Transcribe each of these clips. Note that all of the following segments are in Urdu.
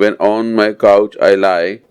when on my couch I lie,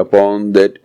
upon that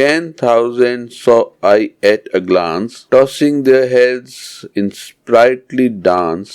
10,000 saw I at a glance tossing their heads in sprightly dance,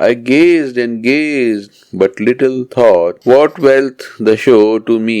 I gazed and gazed but little thought what wealth the show to me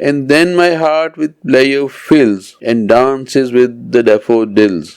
and then my heart with pleasure fills and dances with the daffodils।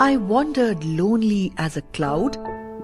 I wandered lonely as a cloud.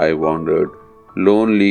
I wandered lonely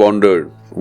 wandered।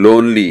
lonely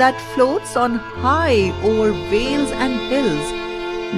That floats on high over vales and hills,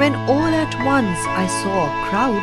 When all at once I saw a crowd,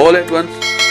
All at once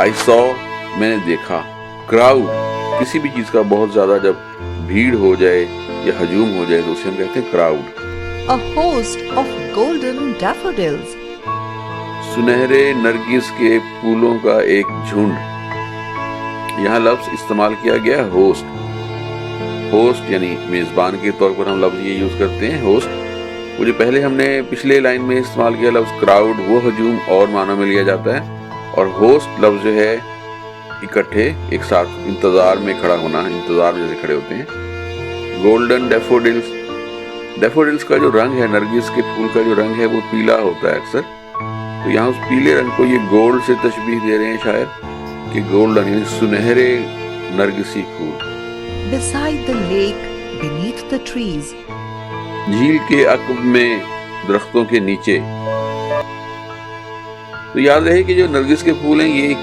I saw میں نے دیکھا. Crowd کسی بھی چیز کا بہت زیادہ جب بھیڑ ہو جائے یا ہجوم ہو جائے تو اسے ہم کہتے ہیں crowd. A host of golden daffodils. سنہرے نرگس کے پھولوں کا ایک جھنڈ. یہاں لفظ استعمال کیا گیا ہوسٹ. ہوسٹ یعنی میزبان کے طور پر ہم لفظ یہ یوز کرتے ہیں ہوسٹ. وہ جو پہلے ہم نے پچھلے لائن میں استعمال کیا لفظ کراؤڈ وہ ہجوم اور معنوں میں لیا جاتا ہے. اور ہوسٹ لفظ جو ہے اکٹھے ایک ساتھ انتظار میں کھڑا ہونا, انتظار جیسے کھڑے ہوتے ہیں. گولڈن ڈیفوڈلز. ڈیفوڈلز کا جو رنگ ہے, نرگس کے پھول کا جو رنگ ہے وہ پیلا ہوتا ہے اکثر. تو یہاں اس پیلے رنگ کو یہ گولڈ سے تشبیہ دے رہے ہیں شاعر کہ گولڈن یعنی سنہرے نرگسی پھول. Beside the lake, beneath the trees. جھیل کے عقب میں درختوں کے نیچے. تو یاد رہے کہ جو نرگس کے پھول ہیں یہ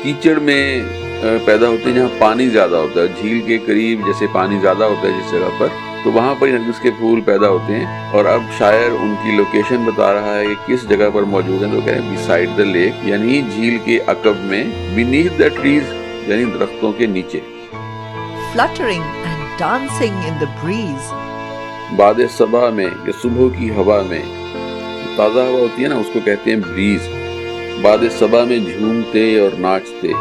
کیچڑ میں پیدا ہوتے ہیں جہاں پانی زیادہ ہوتا ہے. جھیل کے قریب جیسے پانی زیادہ ہوتا ہے جس جگہ پر, تو وہاں پر نرگس کے پھول پیدا ہوتے ہیں. اور اب شاعر ان کی لوکیشن بتا رہا ہے کہ کس جگہ پر موجود ہیں. تو کہہ رہے ہیں beside the lake یعنی جھیل کے عقب میں, beneath the trees یعنی درختوں کے نیچے. Fluttering and dancing in the breeze. باد صبا میں یا صبح کی ہوا میں, تازہ ہوا ہوتی ہے نا اس کو کہتے ہیں بریز. باد صبا میں جھومتے اور ناچتے.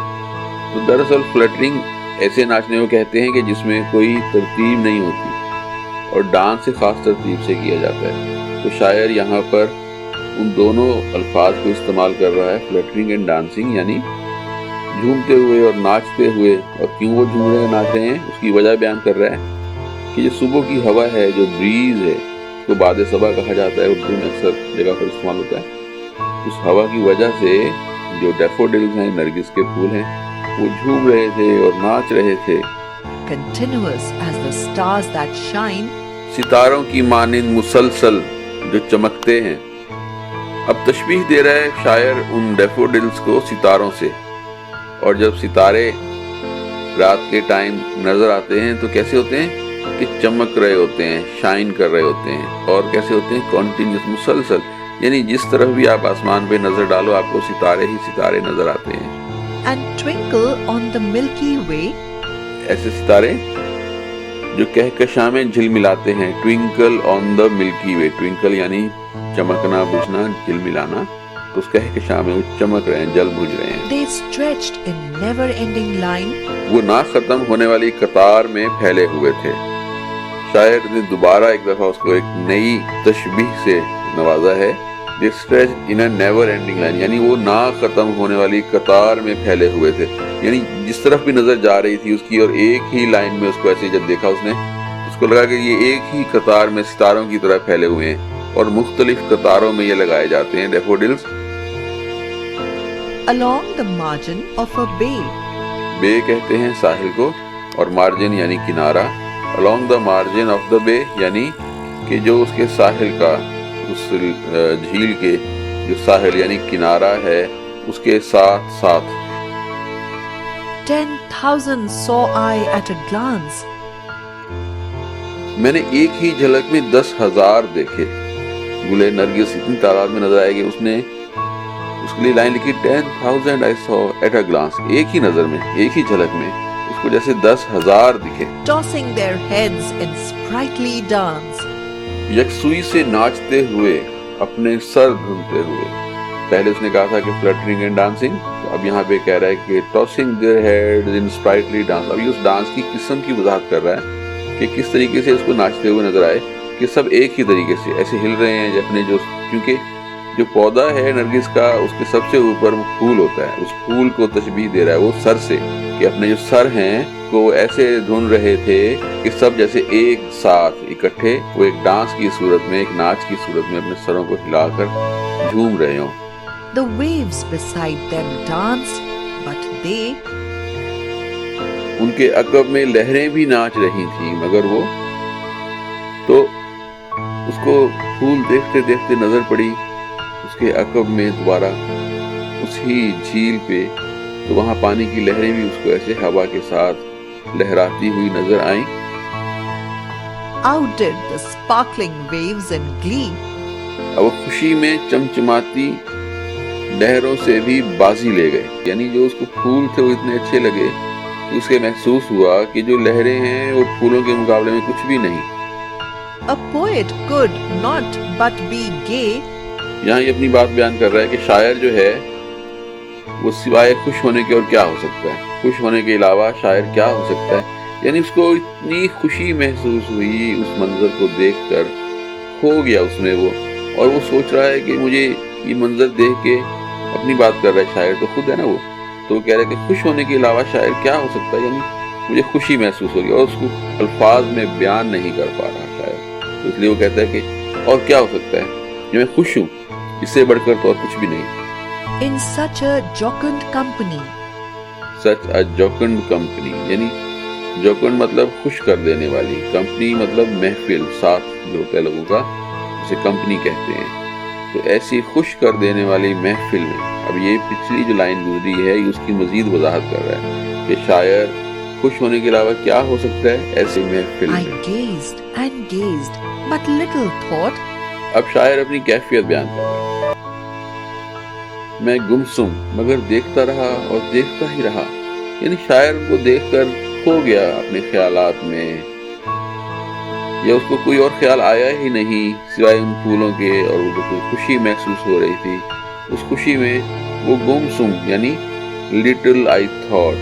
تو دراصل فلٹرنگ ایسے ناچنے کو کہتے ہیں کہ جس میں کوئی ترتیب نہیں ہوتی اور ڈانس سے خاص ترتیب سے کیا جاتا ہے. تو شاعر یہاں پر ان دونوں الفاظ کو استعمال کر رہا ہے, فلٹرنگ اینڈ ڈانسنگ, یعنی جھومتے ہوئے اور ناچتے ہوئے. اور کیوں وہ جھوم رہے ہیں ناچ رہے ہیں اس کی وجہ بیان کر رہا ہے کہ جو صبح کی ہوا ہے, جو بریز ہے, تو باد صبا کہا جاتا ہے, اردو میں اکثر جگہ پر استعمال ہوتا ہے. اس ہوا کی وجہ سے جو ڈیفوڈلز ہیں, نرگس کے پھول ہیں, وہ جھوم رہے تھے اور ناچ رہے تھے. Continuous as the stars that shine. ستاروں کی مانند مسلسل جو چمکتے ہیں. اب تشبیہ دے رہا ہے شاعر ان ڈیفوڈلز کو ستاروں سے. اور جب ستارے رات کے ٹائم نظر آتے ہیں تو کیسے ہوتے ہیں کہ چمک رہے ہوتے ہیں, شائن کر رہے ہوتے ہیں. اور کیسے ہوتے ہیں کنٹینیوس, مسلسل, یعنی جس طرف بھی آپ آسمان پہ نظر ڈالو آپ کو ستارے ہی ستارے نظر آتے ہیں. And twinkle on the Milky Way. ایسے ستارے جو کہکشاں میں جھلملاتے ہیں. ٹوئنکل آن دا ملکی وے. ٹوئنکل یعنی چمکنا, بجھنا, جھلملانا. تو اس کہکشاں میں وہ چمک رہے ہیں, جل بجھ رہے ہیں. They stretched in never-ending line. وہ نہ ختم ہونے والی قطار میں پھیلے ہوئے تھے. شاعر نے دوبارہ ایک دفعہ اس کو ایک نئی تشبیہ سے نوازا ہے. They stretched in a never-ending line یعنی وہ نہ ختم ہونے والی قطار میں پھیلے ہوئے تھے. یعنی جس طرف بھی نظر جا رہی تھی اس کی, اور ایک ہی لائن میں اس کو ایسے جب دیکھا اس نے, اس کو لگا کہ یہ ایک ہی قطار میں ستاروں کی طرح پھیلے ہوئے ہیں. اور مختلف قطاروں میں یہ لگائے جاتے ہیں ڈیفوڈلز. Along the margin of a bay. بے کہتے ہیں ساحل کو, اور مارجن یعنی کنارہ. along the margin of the bay یعنی کہ جو اس کے ساحل کا, اس جھیل کے جو ساحل یعنی کنارہ ہے اس کے ساتھ ساتھ. 10,000 saw I at a glance. میں نے ایک ہی جھلک میں 10,000 دیکھے. گلے نرگس اتنی تعداد میں نظر آئے گی. اس نے اس کے لیے لائن لکھی 10,000 I saw at a glance. ایک ہی نظر میں, ایک ہی جھلک میں اس کو جیسے 10,000 دکھے. Tossing their heads in sprightly dance. یکسوئی سے ناچتے ہوئے, اپنے سر دھنتے ہوئے. پہلے اس نے کہا تھا کہ فلٹرنگ اینڈ ڈانسنگ, تو اب یہاں پہ کہہ رہا ہے کہ tossing their heads in sprightly dance. اب یہ اس ڈانس کی قسم کی وضاحت کر رہا ہے کہ کس طریقے سے اس کو ناچتے ہوئے نظر آئے, کہ سب ایک ہی طریقے سے ایسے ہل رہے ہیں اپنے جو, کیونکہ جو پودا ہے نرگس کا اس کے سب سے اوپر وہ پھول ہوتا ہے. اس پھول کو تشبیہ دے رہا ہے وہ سر سے, کہ اپنے جو سر ہیں کو ایسے دھن رہے تھے کہ سب جیسے ایک ساتھ اکٹھے وہ ایک ڈانس کی صورت میں, ایک ناچ کی صورت میں اپنے سروں کو ہلا کر جھوم رہے ہوں. The waves beside them danced, but they. ان کے عقب میں لہریں بھی ناچ رہی تھیں مگر وہ. تو اس کو پھول دیکھتے دیکھتے نظر پڑی اس کے عقب میں دوبارہ اسی جھیل پہ, تو وہاں پانی کی لہریں بھی اس کو ایسے ہوا کے ساتھ لہراتی ہوئی نظر آئیں. Out did the sparkling waves in glee. اب خوشی میں چمچماتی لہروں سے بھی بازی لے گئے. یعنی جو اس کو پھول تھے وہ اتنے اچھے لگے کہ اسے محسوس ہوا کہ جو لہریں ہیں وہ پھولوں کے مقابلے میں کچھ بھی نہیں. A poet could not but be gay. یہاں یہ اپنی بات بیان کر رہا ہے کہ شاعر جو ہے وہ سوائے خوش ہونے کے اور کیا ہو سکتا ہے. خوش ہونے کے علاوہ شاعر کیا ہو سکتا ہے. یعنی اس کو اتنی خوشی محسوس ہوئی اس منظر کو دیکھ کر, کھو گیا اس میں وہ, اور وہ سوچ رہا ہے کہ مجھے یہ منظر دیکھ کے, اپنی بات کر رہا ہے شاعر تو خود ہے نا وہ, تو وہ کہہ رہا ہے کہ خوش ہونے کے علاوہ شاعر کیا ہو سکتا ہے. یعنی مجھے خوشی محسوس ہو گئی اور اس کو الفاظ میں بیان نہیں کر پا رہا شاعر, تو اس لیے وہ کہتا ہے کہ اور کیا ہو سکتا ہے, جو میں خوش ہوں اس سے بڑھ کر تو اور کچھ بھی نہیں. In such a jocund company. Such a jocund company, یعنی جوکنڈ مطلب خوش کر دینے والی, کمپنی مطلب محفل, ساتھ جو ہوتا ہے لوگوں کا, اسے کمپنی کہتے ہیں. تو ایسی خوش کر دینے والی محفل میں, اب یہ پچھلی جو لائن گزری ہے یہ اس کی مزید وضاحت کر رہا ہے کہ شاعر خوش ہونے کے علاوہ کیا ہو سکتا ہے ایسی محفل I میں. gazed and gazed, but little thought. اب شاعر اپنی کیفیت بیان کر رہا ہے. میں گمسم مگر دیکھتا رہا اور دیکھتا ہی رہا. یعنی شاعر کو دیکھ کر کھو گیا اپنے خیالات میں, یا اس کو کوئی اور خیال آیا ہی نہیں سوائے ان پھولوں کے, اور وہ کوئی خوشی محسوس ہو رہی تھی. اس خوشی میں وہ گمسم یعنی little I thought.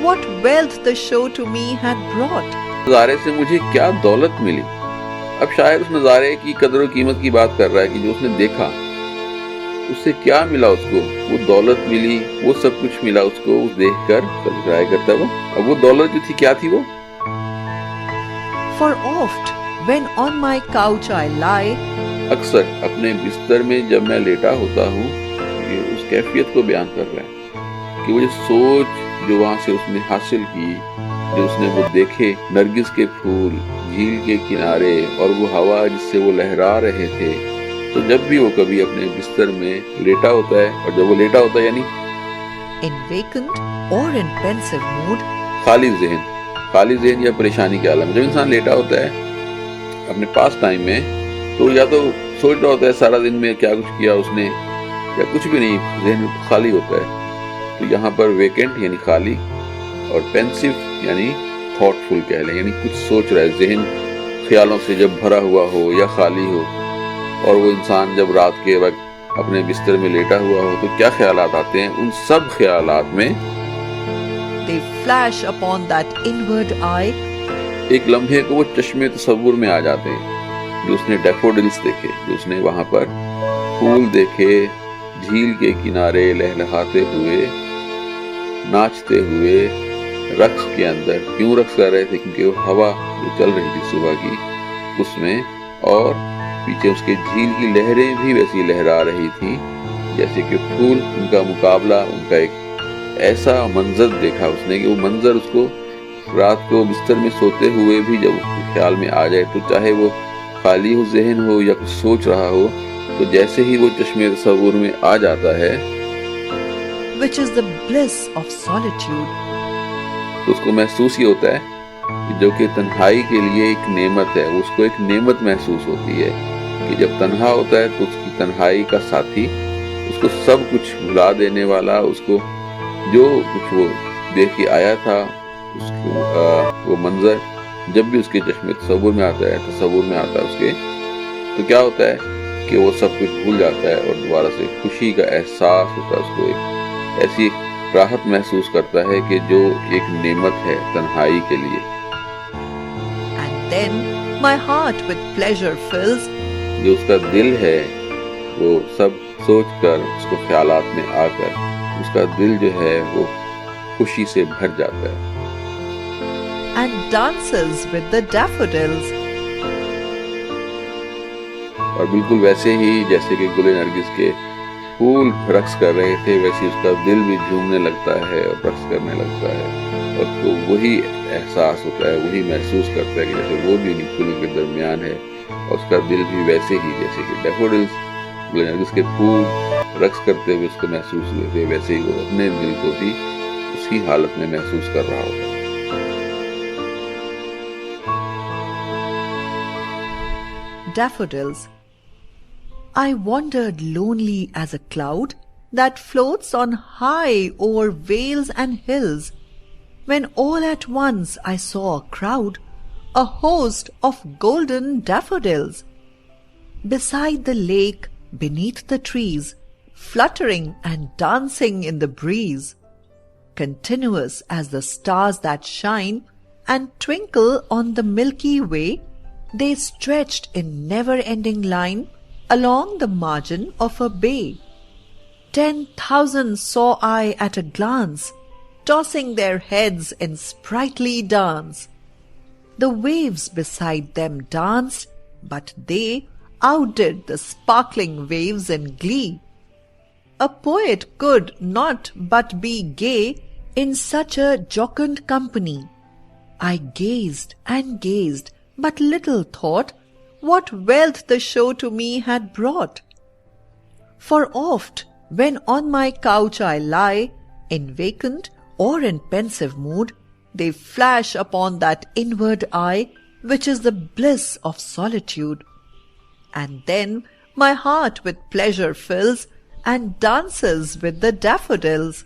What wealth the show to me had brought. نظارے سے مجھے کیا دولت ملی. اب شاعر اس نظارے کی قدر و قیمت کی بات کر رہا ہے کہ جو اس نے دیکھا اس سے کیا ملا اس کو. وہ دولت ملی, وہ سب کچھ ملا اس کو اس دیکھ کر ٹرائی کرتا وہ. اب وہ دولت جو تھی کیا تھی وہ, For oft, when on my couch I lie, اکثر اپنے بستر میں جب میں لیٹا ہوتا ہوں, یہ اس کیفیت کو بیان کر رہا ہے کہ وہ جو سوچ جو وہاں سے اس نے حاصل کی, جو اس نے وہ دیکھے نرگس کے پھول جھیل کے کنارے اور وہ ہوا جس سے وہ لہرا رہے تھے, تو جب بھی وہ کبھی اپنے بستر میں لیٹا ہوتا ہے, اور جب وہ لیٹا ہوتا ہے یعنی in vacant or in pensive mood, خالی ذہن یا پریشانی کے عالم, جب انسان لیٹا ہوتا ہے اپنے پاس ٹائم میں, تو یا تو سوچ رہا ہوتا ہے سارا دن میں کیا کچھ کیا اس نے, یا کچھ بھی نہیں, ذہن خالی ہوتا ہے. تو یہاں پر ویکنٹ یعنی خالی, اور پینسو یعنی تھاٹ فل کہہ لیں, یعنی کچھ سوچ رہا ہے, ذہن خیالوں سے جب بھرا ہوا ہو یا خالی ہو. اور وہ انسان جب رات کے وقت اپنے بستر میں لیٹا ہوا ہو تو کیا خیالات آتے ہیں, ان سب خیالات میں they flash upon that inward eye. ایک لمحے کو وہ چشمے تصور میں آ جاتے ہیں, جو اس نے ڈیفوڈلز دیکھے, جو اس نے وہاں پر پھول دیکھے جھیل کے کنارے لہلہاتے ہوئے, ناچتے ہوئے رقص کے اندر. کیوں رقص کر رہے تھے, کیونکہ وہ ہوا جو چل رہی تھی صبح کی اس میں, اور پیچھے اس کے جھیل کی لہریں بھی ویسی لہرا رہی تھی جیسے کہ پھول. ان کا مقابلہ, ان کا ایک ایسا منظر دیکھا اس نے کہ وہ منظر اس کو رات کو بستر میں سوتے ہوئے بھی جب خیال میں آ جائے, تو چاہے وہ خالی ہو ذہن ہو یا کچھ سوچ رہا ہو, تو جیسے ہی وہ چشمے تصور میں آ جاتا ہے, which is the bliss of solitude. تو اس کو محسوس ہی ہوتا ہے کہ جو کہ تنہائی کے لیے ایک نعمت ہے, اس کو ایک نعمت محسوس ہوتی ہے کہ جب تنہا ہوتا ہے تو اس کی تنہائی کا ساتھی, اس کو سب کچھ بھلا دینے والا, اس کو جو کچھ وہ دیکھ کے آیا تھا اس کو وہ منظر جب بھی اس کے چشمے تصور میں آتا ہے اس کے, تو کیا ہوتا ہے کہ وہ سب کچھ بھول جاتا ہے اور دوبارہ سے خوشی کا احساس ہوتا ہے. اس کو ایک ایسی راحت محسوس کرتا ہے کہ جو ایک نعمت ہے تنہائی کے لیے. And then my heart with pleasure fills. جو اس کا دل ہے وہ سب سوچ کر, اس کو خیالات میں آ کر, اس کا دل جو ہے وہ خوشی سے بھر جاتا ہے. And dances with the daffodils. اور بالکل ویسے ہی جیسے کہ گل نرگس کے پھول رقص کر رہے تھے, ویسے اس کا دل بھی جھومنے لگتا ہے اور رقص کرنے لگتا ہے, اور اس کو وہی احساس ہوتا ہے, وہی محسوس کرتا ہے کہ جیسے وہ بھی پھولوں کے درمیان ہے, اور اس کا دل بھی ویسے ہی جیسے کہ ڈیفوڈلز گل نرگس کے پھول رقص کرتے ہوئے اس کو محسوس ہوئے تھے, ویسے ہی وہ اپنے دل کو بھی اسی حالت میں محسوس کر رہا ہوتا ہے. Daffodils. I wandered lonely as a cloud that floats on high over vales and hills, when all at once I saw a crowd, a host of golden daffodils. Beside the lake, beneath the trees, fluttering and dancing in the breeze, continuous as the stars that shine and twinkle on the Milky Way, they stretched in never-ending line along the margin of a bay. 10,000 saw I at a glance, tossing their heads in sprightly dance. The waves beside them danced, but they outdid the sparkling waves in glee. A poet could not but be gay in such a jocund company. I gazed and gazed, but little thought what wealth the show to me had brought. For oft, when on my couch I lie, in vacant or in pensive mood, they flash upon that inward eye, which is the bliss of solitude. And then my heart with pleasure fills, and dances with the daffodils.